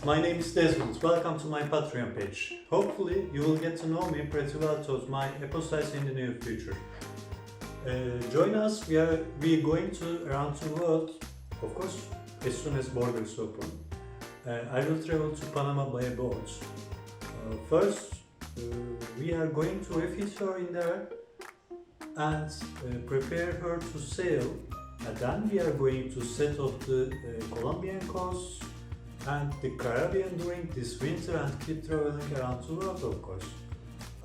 my name is Desmond. Welcome to my Patreon page. Hopefully, you will get to know me pretty well towards my episodes in the near future. Join us. We are going to around the world, of course, as soon as borders open. I will travel to Panama by boat. First, we are going to refit her in there and prepare her to sail. And then we are going to set off the Colombian coast and the Caribbean during this winter and keep traveling around the world, of course.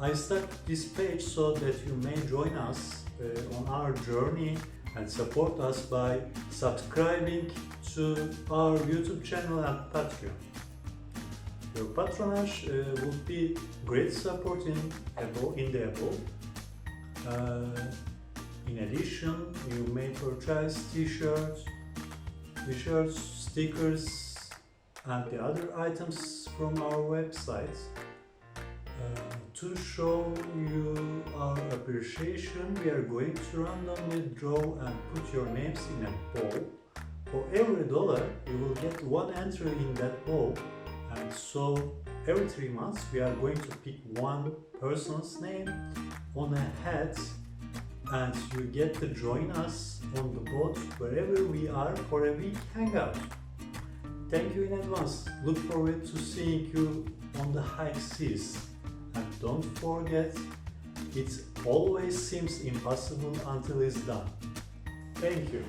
I started this page so that you may join us on our journey and support us by subscribing to our YouTube channel and Patreon. Your patronage would be great support in the above. In addition, you may purchase t-shirts, stickers, and the other items from our website. To show you our appreciation, we are going to randomly draw and put your names in a bowl. For every $1, you will get one entry in that bowl, and so every 3 months we are going to pick one person's name on a hat, and you get to join us on the boat wherever we are for a week hangout. Thank you in advance. Look forward to seeing you on the high seas. And don't forget, it always seems impossible until it's done. Thank you.